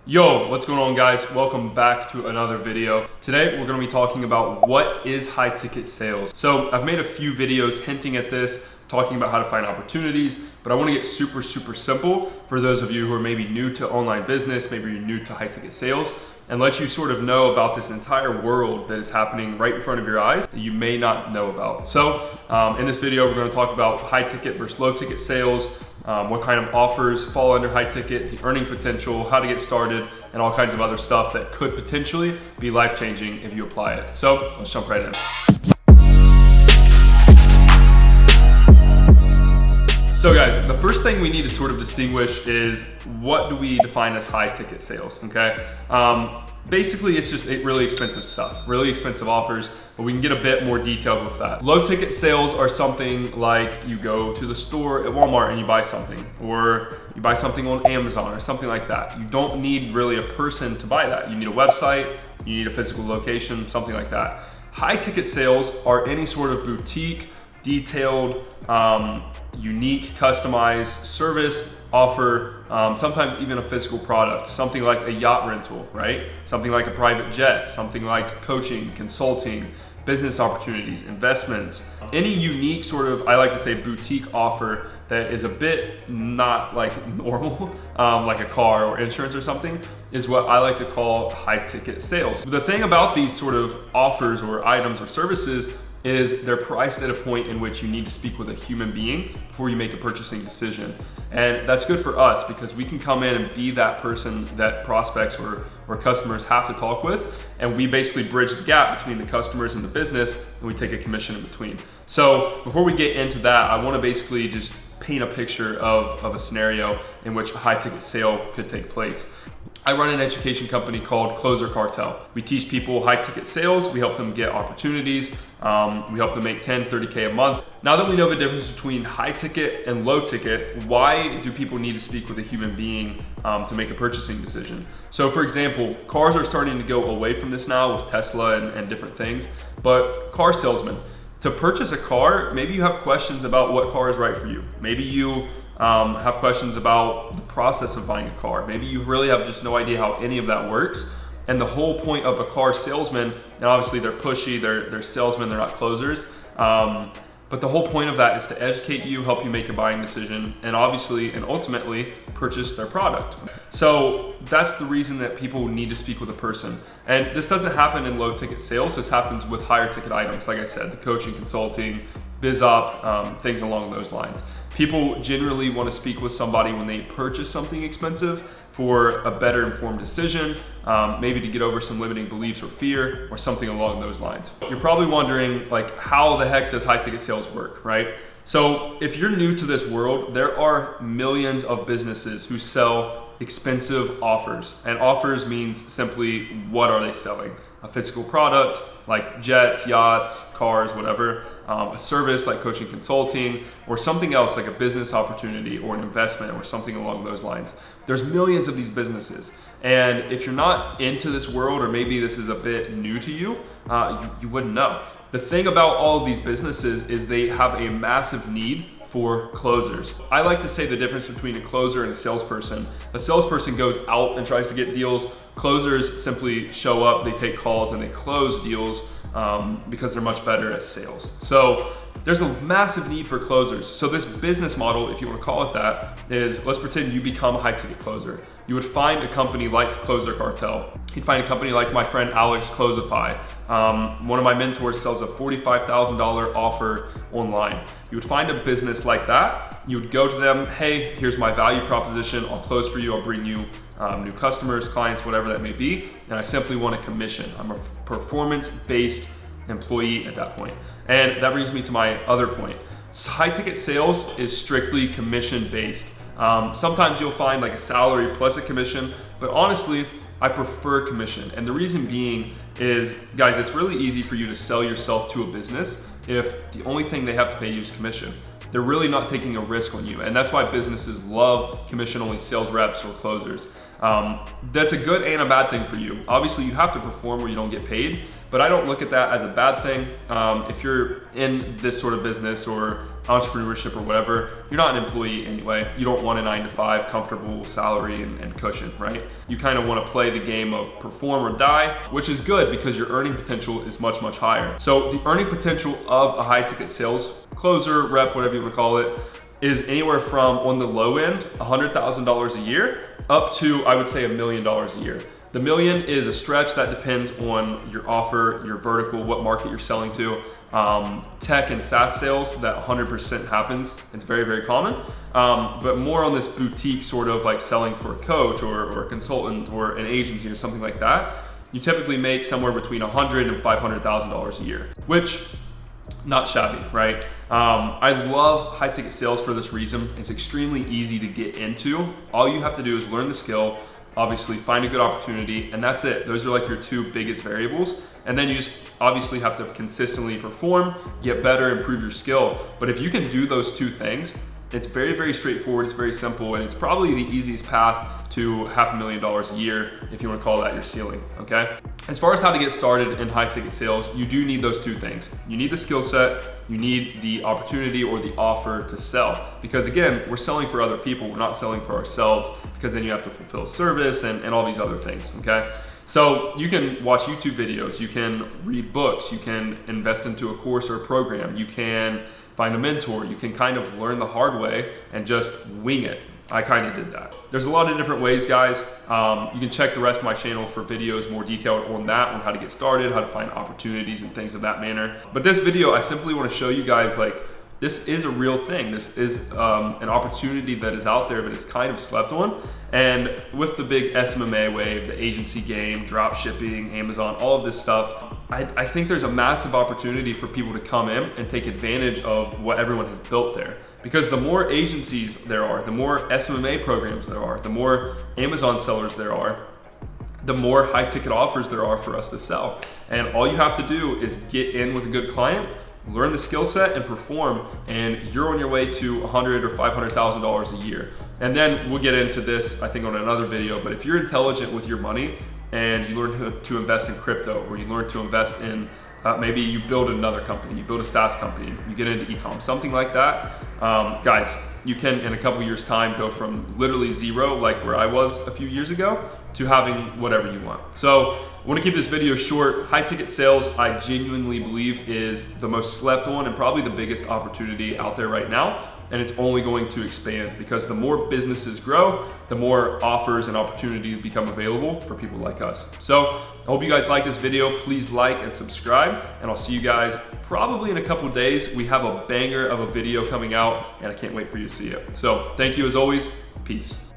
Yo, what's going on guys? Welcome back to another video. Today we're going to be talking about what is high ticket sales. So I've made a few videos hinting at this, talking about how to find opportunities, but I want to get super simple for those of you who are maybe new to online business, maybe you're new to high ticket sales, and let you sort of know about this entire world that is happening right in front of your eyes that you may not know about. So in this video, we're going to talk about high ticket versus low ticket sales, what kind of offers fall under high ticket, the earning potential, how to get started, and all kinds of other stuff that could potentially be life-changing if you apply it. So let's jump right in. So guys, the first thing we need to sort of distinguish is what do we define as high ticket sales, okay? Basically, it's just really expensive stuff, really expensive offers, but we can get a bit more detailed with that. Low ticket sales are something like you go to the store at Walmart and you buy something, or you buy something on Amazon or something like that. You don't need really a person to buy that. You need a website, you need a physical location, something like that. High ticket sales are any sort of boutique, detailed, unique, customized service, offer, sometimes even a physical product, something like a yacht rental, right? Something like a private jet, something like coaching, consulting, business opportunities, investments, any unique sort of, I like to say, boutique offer that is a bit not like normal, like a car or insurance or something, is what I like to call high ticket sales. The thing about these sort of offers or items or services is they're priced at a point in which you need to speak with a human being before you make a purchasing decision. And that's good for us because we can come in and be that person that prospects or customers have to talk with. And we basically bridge the gap between the customers and the business, and we take a commission in between. So before we get into that, I wanna basically just paint a picture of a scenario in which a high ticket sale could take place. I run an education company called Closer Cartel. We teach people high ticket sales. We help them get opportunities. We help them make 10, 30K a month. Now that we know the difference between high ticket and low ticket, why do people need to speak with a human being to make a purchasing decision? So for example, cars are starting to go away from this now with Tesla and different things, but car salesmen, to purchase a car, maybe you have questions about what car is right for you. Maybe you have questions about the process of buying a car. Maybe you really have just no idea how any of that works. And the whole point of a car salesman, and obviously they're pushy, they're salesmen, they're not closers. But the whole point of that is to educate you, help you make a buying decision, and obviously and ultimately purchase their product. So that's the reason that people need to speak with a person. And this doesn't happen in low ticket sales. This happens with higher ticket items. Like I said, the coaching, consulting, biz op, things along those lines. People generally want to speak with somebody when they purchase something expensive for a better informed decision, maybe to get over some limiting beliefs or fear or something along those lines. You're probably wondering, like, how the heck does high ticket sales work, right? So if you're new to this world, there are millions of businesses who sell expensive offers. And offers means simply, what are they selling? A physical product like jets, yachts, cars, whatever, a service like coaching, consulting, or something else like a business opportunity or an investment or something along those lines. There's millions of these businesses. And if you're not into this world, or maybe this is a bit new to you, you wouldn't know. The thing about all of these businesses is they have a massive need for closers. I like to say the difference between a closer and a salesperson. A salesperson goes out and tries to get deals. Closers simply show up, they take calls, and they close deals because they're much better at sales. So there's a massive need for closers. So this business model, if you want to call it that, is, let's pretend you become a high ticket closer. You would find a company like Closer Cartel. You'd find a company like my friend Alex Closify. One of my mentors sells a $45,000 offer online. You would find a business like that. You would go to them, hey, here's my value proposition. I'll close for you. I'll bring you new customers, clients, whatever that may be. And I simply want a commission. I'm a performance-based employee at that point. And that brings me to my other point. High ticket sales is strictly commission based. Sometimes you'll find like a salary plus a commission, but honestly, I prefer commission. And the reason being is, guys, it's really easy for you to sell yourself to a business if the only thing they have to pay you is commission. They're really not taking a risk on you. And that's why businesses love commission only sales reps or closers. That's a good and a bad thing for you. Obviously, you have to perform or you don't get paid, but I don't look at that as a bad thing. If you're in this sort of business or entrepreneurship or whatever, you're not an employee anyway. You don't want a 9-to-5 comfortable salary and cushion, right? You kind of want to play the game of perform or die, which is good because your earning potential is much, much higher. So the earning potential of a high ticket sales closer, rep, whatever you want to call it, is anywhere from, on the low end, $100,000 a year up to, I would say, $1 million a year. The million is a stretch. That depends on your offer, your vertical, what market you're selling to. Tech and SaaS sales, that 100% happens. It's very, very common. But more on this boutique sort of like selling for a coach or a consultant or an agency or something like that, you typically make somewhere between $100,000 and $500,000 a year, which not shabby, right? I love high ticket sales for this reason. It's extremely easy to get into. All you have to do is learn the skill, obviously find a good opportunity, and that's it. Those are like your two biggest variables. And then you just obviously have to consistently perform, get better, improve your skill. But if you can do those two things, it's very, very straightforward, it's very simple, and it's probably the easiest path to $500,000 a year, if you want to call that your ceiling, okay? As far as how to get started in high ticket sales, you do need those two things. You need the skill set, you need the opportunity or the offer to sell. Because again, we're selling for other people, we're not selling for ourselves, because then you have to fulfill service and all these other things, okay? So you can watch YouTube videos, you can read books, you can invest into a course or a program, you can find a mentor, you can kind of learn the hard way and just wing it. I kind of did that. There's a lot of different ways, guys. You can check the rest of my channel for videos more detailed on that, on how to get started, how to find opportunities and things of that manner. But this video, I simply want to show you guys, like, this is a real thing. This is an opportunity that is out there, but it's kind of slept on. And with the big SMMA wave, the agency game, drop shipping, Amazon, all of this stuff, I think there's a massive opportunity for people to come in and take advantage of what everyone has built there. Because the more agencies there are, the more SMMA programs there are, the more Amazon sellers there are, the more high ticket offers there are for us to sell. And all you have to do is get in with a good client, learn the skill set and perform, and you're on your way to $100,000 or $500,000 a year. And then we'll get into this, I think, on another video, but if you're intelligent with your money and you learn to invest in crypto, or you learn to invest in maybe you build another company, you build a SaaS company, you get into e-com, something like that, guys, you can in a couple years time go from literally zero, like where I was a few years ago, to having whatever you want. So I want to keep this video short. High ticket sales, I genuinely believe, is the most slept on and probably the biggest opportunity out there right now. And it's only going to expand because the more businesses grow, the more offers and opportunities become available for people like us. So I hope you guys like this video. Please like and subscribe, and I'll see you guys probably in a couple of days. We have a banger of a video coming out, and I can't wait for you to see it. So thank you as always. Peace.